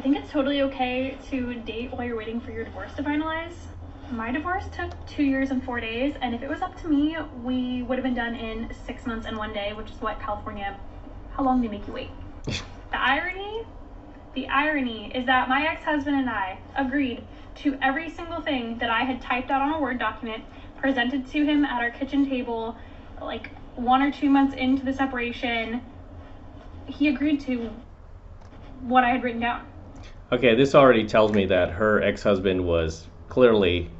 I think it's totally okay to date while you're waiting for your divorce to finalize. My divorce took 2 years and 4 days, and if it was up to me, we would have been done in 6 months and 1 day, which is what California, how long they make you wait. The irony is that my ex-husband and I agreed to every single thing that I had typed out on a Word document, presented to him at our kitchen table, like 1 or 2 months into the separation. He agreed to what I had written down. Okay, this already tells me that her ex-husband was clearly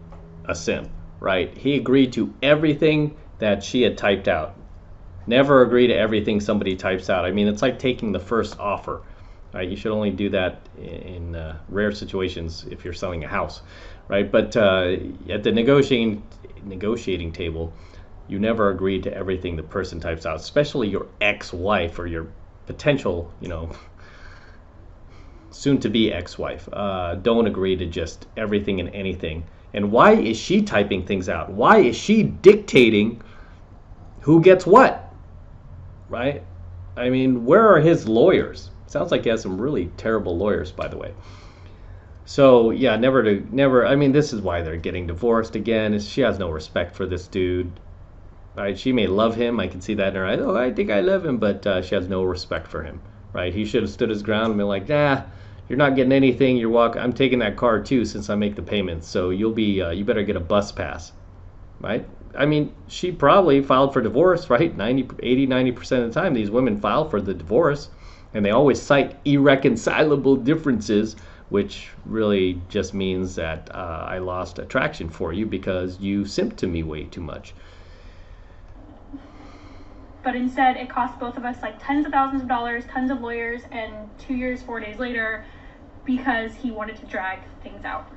a simp, right? He agreed to everything that she had typed out. Never agree to everything somebody types out. I mean, it's like taking the first offer, right? You should only do that in rare situations if you're selling a house, right? But at the negotiating table, you never agree to everything the person types out, especially your ex-wife or your potential, soon-to-be ex-wife. Don't agree to just everything and anything. And why is she typing things out? Why is she dictating who gets what? Right? I mean, where are his lawyers? Sounds like he has some really terrible lawyers, by the way. So yeah, never. I mean, this is why they're getting divorced again. She has no respect for this dude. Right? She may love him. I can see that in her eyes. Oh, I think I love him, but she has no respect for him. Right? He should have stood his ground and been like, nah, you're not getting anything. I'm taking that car too, since I make the payments. So you better get a bus pass. Right? I mean, she probably filed for divorce, right? 90% of the time, these women file for the divorce, and they always cite irreconcilable differences, which really just means that I lost attraction for you because you simped to me way too much. But instead, it cost both of us like tens of thousands of dollars, tons of lawyers, and 2 years, 4 days later, because he wanted to drag things out.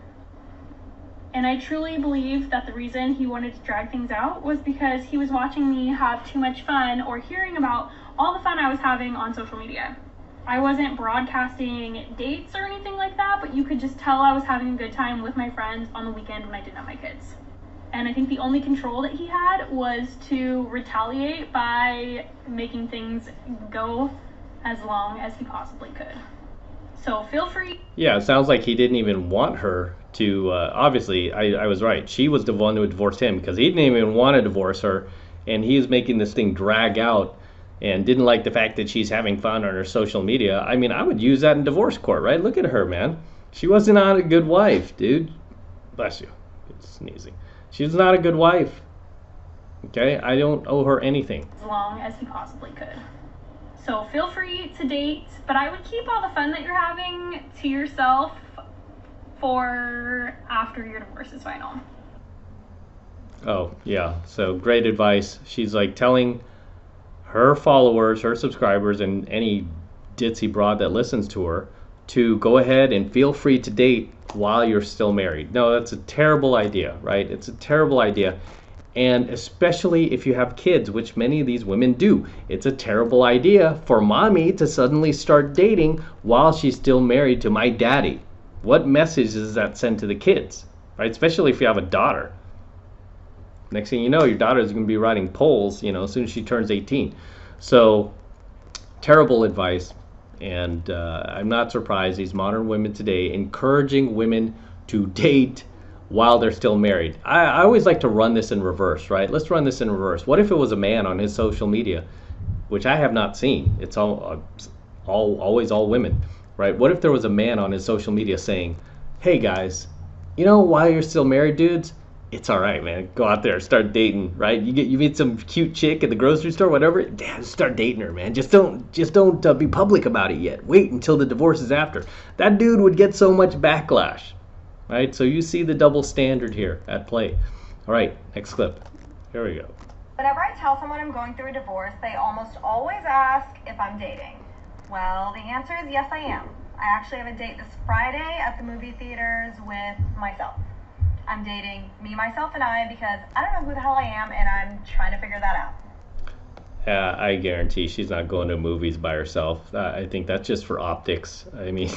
And I truly believe that the reason he wanted to drag things out was because he was watching me have too much fun or hearing about all the fun I was having on social media. I wasn't broadcasting dates or anything like that, but you could just tell I was having a good time with my friends on the weekend when I didn't have my kids. And I think the only control that he had was to retaliate by making things go as long as he possibly could. So feel free. Yeah, it sounds like he didn't even want her to, obviously, I was right. She was the one who divorced him because he didn't even want to divorce her, and he's making this thing drag out and didn't like the fact that she's having fun on her social media. I mean, I would use that in divorce court, right? Look at her, man. She was not a good wife, dude. Bless you. It's sneezing. She's not a good wife. Okay? I don't owe her anything. As long as he possibly could. So feel free to date, but I would keep all the fun that you're having to yourself for after your divorce is final. Oh, yeah. So great advice. She's like telling her followers, her subscribers, and any ditzy broad that listens to her to go ahead and feel free to date while you're still married. No, that's a terrible idea, right? It's a terrible idea. And especially if you have kids, which many of these women do. It's a terrible idea for mommy to suddenly start dating while she's still married to my daddy. What message does that send to the kids, right? Especially if you have a daughter. Next thing you know, your daughter is going to be riding poles, as soon as she turns 18. So, terrible advice. And I'm not surprised these modern women today encouraging women to date while they're still married. I always like to run this in reverse, right? Let's run this in reverse. What if it was a man on his social media, which I have not seen? It's always all women, right? What if there was a man on his social media saying, hey guys, while you're still married, dudes, it's all right, man. Go out there, start dating, right? You meet some cute chick at the grocery store, whatever. Damn, start dating her, man. Just don't be public about it yet. Wait until the divorce is after. That dude would get so much backlash, right? So you see the double standard here at play. All right, next clip. Here we go. Whenever I tell someone I'm going through a divorce, they almost always ask if I'm dating. Well, the answer is yes, I am. I actually have a date this Friday at the movie theaters with myself. I'm dating me, myself, and I because I don't know who the hell I am, and I'm trying to figure that out. I guarantee she's not going to movies by herself. I think that's just for optics. I mean,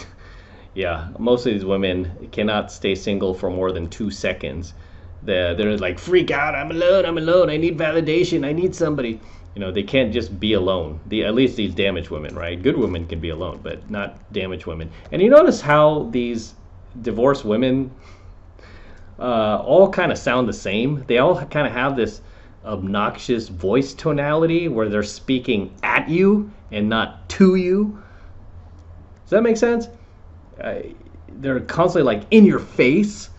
yeah, most of these women cannot stay single for more than 2 seconds. They're like, freak out, I'm alone, I need validation, I need somebody. You know, they can't just be alone. At least these damaged women, right? Good women can be alone, but not damaged women. And you notice how these divorced women all kind of sound the same. They all kind of have this obnoxious voice tonality where they're speaking at you and not to you. Does that make sense? They're constantly like in your face,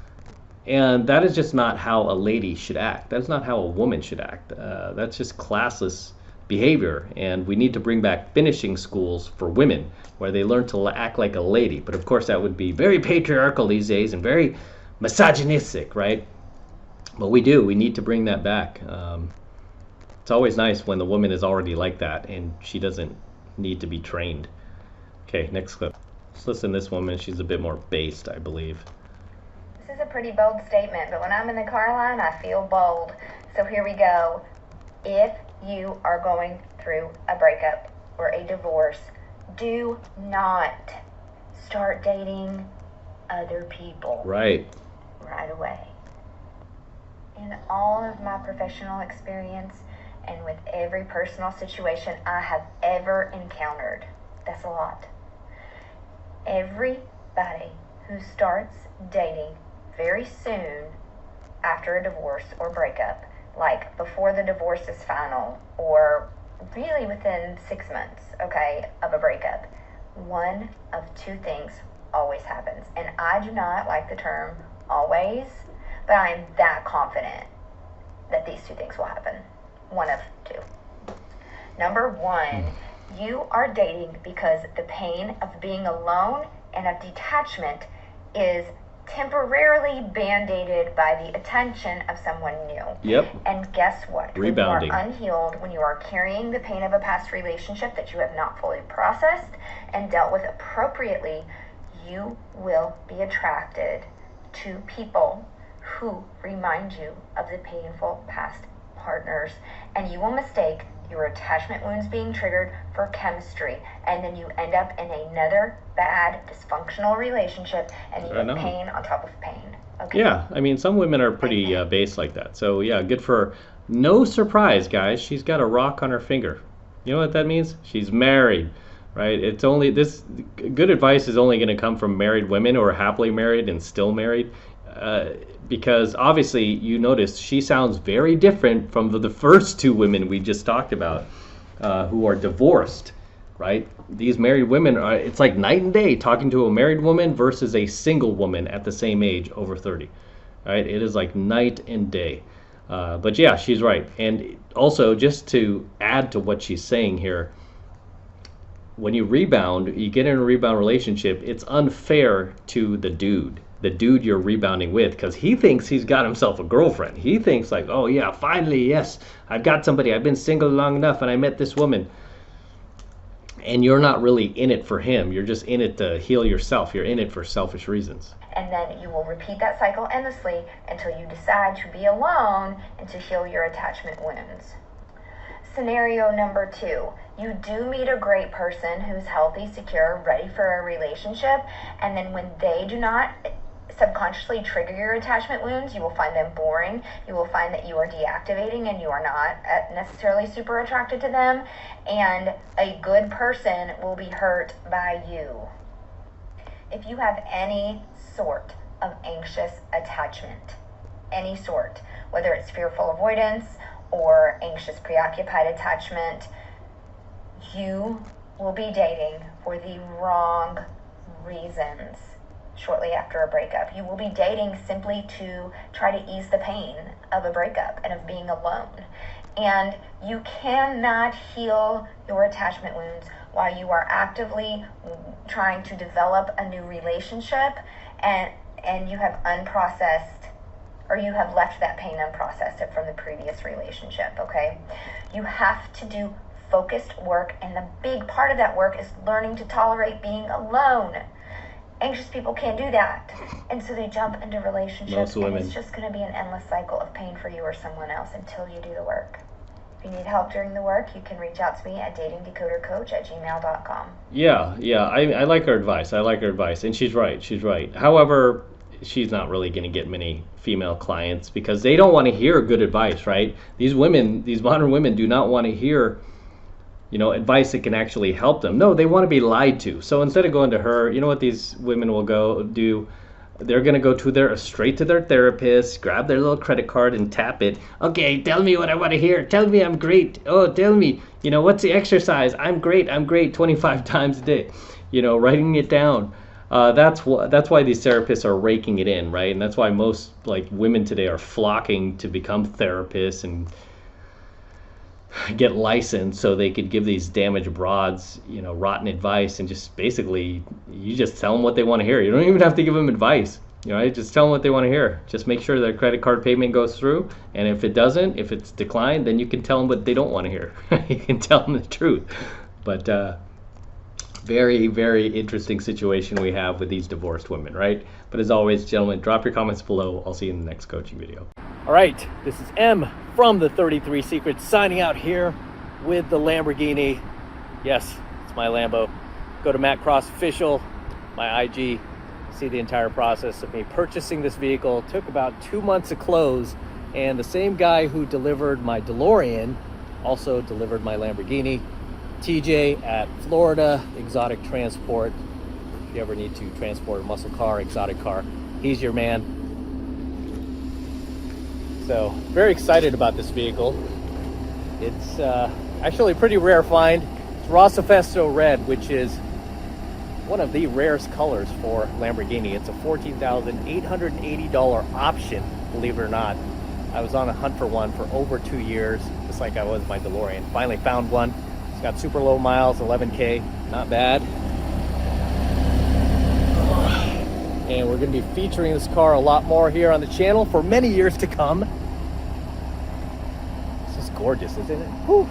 and that is just not how a lady should act. That's not how a woman should act. That's just classless behavior, and we need to bring back finishing schools for women where they learn to act like a lady. But of course that would be very patriarchal these days and very misogynistic, right? But we need to bring that back. It's always nice when the woman is already like that and she doesn't need to be trained. Okay, next clip. Let's listen to this woman. She's a bit more based, I believe. This is a pretty bold statement, but when I'm in the car line, I feel bold. So here we go. If you are going through a breakup or a divorce, do not start dating other people right away. In all of my professional experience and with every personal situation I have ever encountered, that's a lot. Everybody who starts dating very soon after a divorce or breakup, like before the divorce is final or really within 6 months, okay, of a breakup, one of two things always happens. And I do not like the term always, but I am that confident that these two things will happen. One of two. Number one, you are dating because the pain of being alone and of detachment is temporarily band-aided by the attention of someone new. Yep. And guess what? Rebounding. When you are unhealed, when you are carrying the pain of a past relationship that you have not fully processed and dealt with appropriately, you will be attracted to people who remind you of the painful past partners, and you will mistake your attachment wounds being triggered for chemistry, and then you end up in another bad dysfunctional relationship, and you have pain on top of pain. Okay? Yeah, I mean, some women are pretty based like that. So yeah, good for her. No surprise, guys, she's got a rock on her finger. You know what that means? She's married, right? It's only this good advice is only going to come from married women or happily married and still married. Because obviously you notice she sounds very different from the first two women we just talked about who are divorced, right? These married women, it's like night and day talking to a married woman versus a single woman at the same age, over 30, right? It is like night and day. But yeah, she's right. And also, just to add to what she's saying here, when you rebound, you get in a rebound relationship, it's unfair to the dude you're rebounding with, because he thinks he's got himself a girlfriend. He thinks like, oh yeah, finally, yes, I've got somebody. I've been single long enough and I met this woman. And you're not really in it for him. You're just in it to heal yourself. You're in it for selfish reasons. And then you will repeat that cycle endlessly until you decide to be alone and to heal your attachment wounds. Scenario number 2. You do meet a great person who's healthy, secure, ready for a relationship, and then when they do not subconsciously trigger your attachment wounds, you will find them boring. You will find that you are deactivating and you are not necessarily super attracted to them, and a good person will be hurt by you. If you have any sort of anxious attachment, any sort, whether it's fearful avoidance or anxious preoccupied attachment, you will be dating for the wrong reasons shortly after a breakup. You will be dating simply to try to ease the pain of a breakup and of being alone. And you cannot heal your attachment wounds while you are actively trying to develop a new relationship and you have unprocessed, or you have left that pain unprocessed from the previous relationship, okay? You have to do focused work, and the big part of that work is learning to tolerate being alone. Anxious people can't do that, and so they jump into relationships, and it's just going to be an endless cycle of pain for you or someone else until you do the work. If you need help during the work, you can reach out to me at datingdecodercoach@gmail.com. Yeah, I like her advice. And she's right. However, she's not really going to get many female clients because they don't want to hear good advice, right? These women, these modern women, do not want to hear, advice that can actually help them. No, they want to be lied to. So instead of going to her, you know what these women will go do? They're going to go straight to their therapist, grab their little credit card and tap it. Okay, tell me what I want to hear. Tell me I'm great. Oh, tell me, what's the exercise? I'm great 25 times a day. Writing it down. That's why these therapists are raking it in, right? And that's why most women today are flocking to become therapists and get licensed so they could give these damaged broads, rotten advice, and just basically you just tell them what they want to hear. You don't even have to give them advice, just tell them what they want to hear. Just make sure their credit card payment goes through, and if it doesn't, if it's declined, then you can tell them what they don't want to hear. You can tell them the truth. But very, very interesting situation we have with these divorced women, right? But as always, gentlemen, drop your comments below. I'll see you in the next coaching video. All right, this is M from the 33 Secrets signing out here with the Lamborghini. Yes, it's my Lambo. Go to Matt Cross Official, my IG, see the entire process of me purchasing this vehicle. Took about 2 months to close, and the same guy who delivered my DeLorean also delivered my Lamborghini. TJ at Florida Exotic Transport. If you ever need to transport a muscle car, exotic car, he's your man. So very excited about this vehicle. It's actually a pretty rare find. It's Rossifesto Red, which is one of the rarest colors for Lamborghini. It's a $14,880 option, believe it or not. I was on a hunt for one for over 2 years, just like I was my DeLorean. Finally found one. It's got super low miles, 11K, not bad. And we're going to be featuring this car a lot more here on the channel for many years to come. This is gorgeous, isn't it? Whew.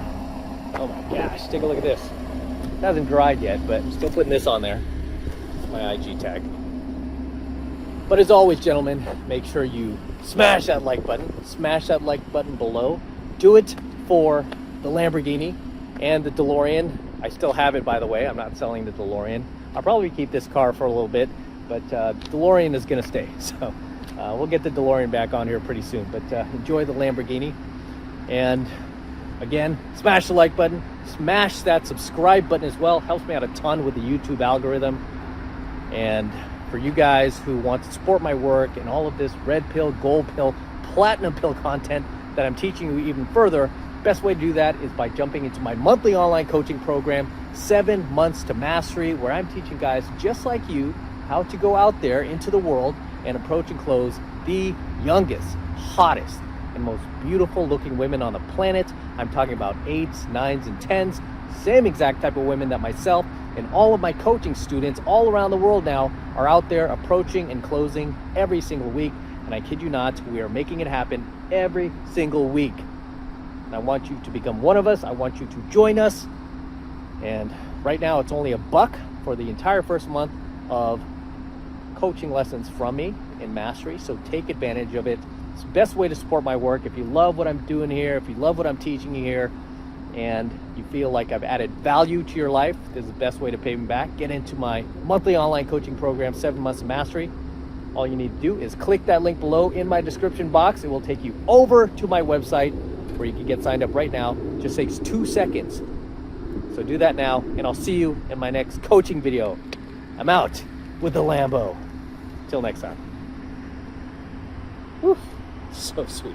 Oh my gosh, take a look at this. It hasn't dried yet, but I'm still putting this on there. It's my IG tag. But as always, gentlemen, make sure you smash that like button. Smash that like button below. Do it for the Lamborghini and the DeLorean. I still have it, by the way. I'm not selling the DeLorean. I'll probably keep this car for a little bit, but DeLorean is gonna stay. So we'll get the DeLorean back on here pretty soon, but enjoy the Lamborghini. And again, smash the like button, smash that subscribe button as well. Helps me out a ton with the YouTube algorithm. And for you guys who want to support my work and all of this red pill, gold pill, platinum pill content that I'm teaching you even further, best way to do that is by jumping into my monthly online coaching program, 7 months to mastery, where I'm teaching guys just like you how to go out there into the world and approach and close the youngest, hottest, and most beautiful looking women on the planet. I'm talking about 8s, 9s, and 10s, same exact type of women that myself and all of my coaching students all around the world now are out there approaching and closing every single week. And I kid you not, we are making it happen every single week. And I want you to become one of us. I want you to join us. And right now it's only $1 for the entire first month of coaching lessons from me in mastery. So take advantage of it. It's the best way to support my work. If you love what I'm doing here, if you love what I'm teaching you here, and you feel like I've added value to your life, this is the best way to pay me back. Get into my monthly online coaching program, 7 months of mastery. All you need to do is click that link below in my description box. It will take you over to my website where you can get signed up right now. It just takes 2 seconds. So do that now, and I'll see you in my next coaching video. I'm out with the Lambo. Till next time. Whew, so sweet.